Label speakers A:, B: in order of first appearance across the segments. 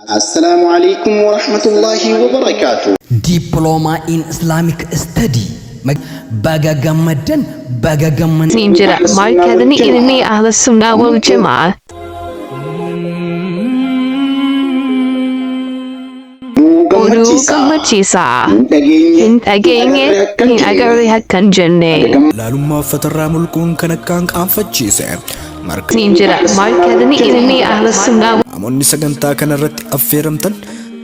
A: السلام عليكم ورحمة الله وبركاته.
B: Diploma in Islamic Study. Baga Gamadan, Baga Gaman.
C: Ninjara, markadani ilmi ahla sunnah wal jama'ah. Odu gammachiisa. Hin dhageenye, hin agarre hakkan jenne.
D: Laalummaa fatarraa mulquun kan akkaan qaanfachiise.
C: Ninjara, markadani ilmi ahla sunnah.
D: Namoonni sagantaa kanarratti affeeramtan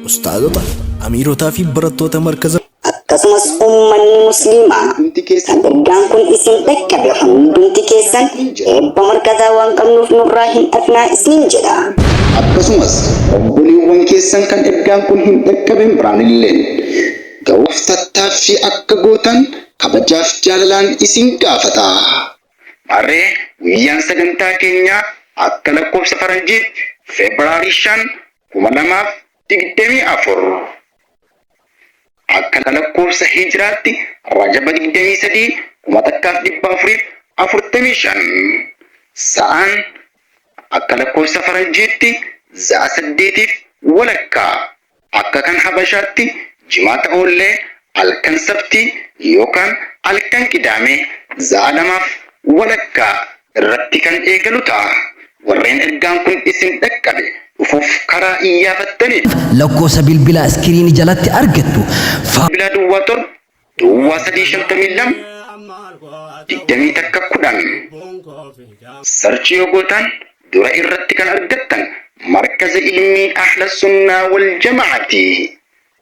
D: ustaazota, amiirotaa fi barattoota markaza.
E: Akkasumas ummanni musliimaa kan ergaan kun isin dhaqqabe hundumti keessan eebba markazaa waan qabnuuf nurraa hin dhafnaa isiniin jedha.
A: Akkasumas obboleewwan keessan kan ergaan kun hin dhaqqabin biraanilleen ga'uuf tattaaffii akka gootan kabajaaf jaalalaan isin gaafata. Harree guyyaan sagantaa keenyaa akka lakkoofsa faranjiitti Febraarii 5, 2024. Akka lakkoofsa hijiraatti Rajaba 23, 1445. Sa'aan akka lakkoofsa faranjiitti za'a 8 walakkaa. Akka kan habashaatti jimaata oollee halkan sabtii yookaan halkan qidaamee za'a 2 walakkaa irratti kan eegalu ta'a. Warreen ergaan kun isin dhaqqabe dhufuuf karaa iyyafattanii
B: Lakkoofsa bilbilaa iskiriinii jalatti argattu.
A: bilbila duwwaa 7 duwwaa 352 2110 sarchii yoo gootan dura irratti kan argattan markaza ilmii ahla sunnaa wal jamaati.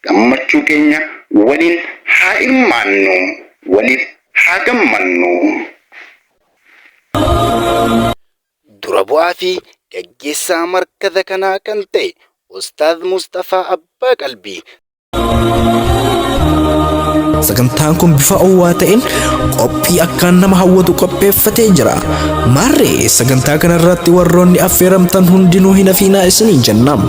A: Gammachuu keenya waliin haa hirmaannu, waliif haa gammannu.
F: Dura bu'aa fi gaggeessaa markaza kanaa kan ta'e Ustaaz Mustafaa Abbaa Qalbii.
D: Sagantaan kun bifa owwaa ta'een qophii akkaan nama hawwatu qopheeffatee jira. Maarree sagantaa kanarratti warroonni affeeramtan hundinuu hin hafiinaa isiniin jennaan.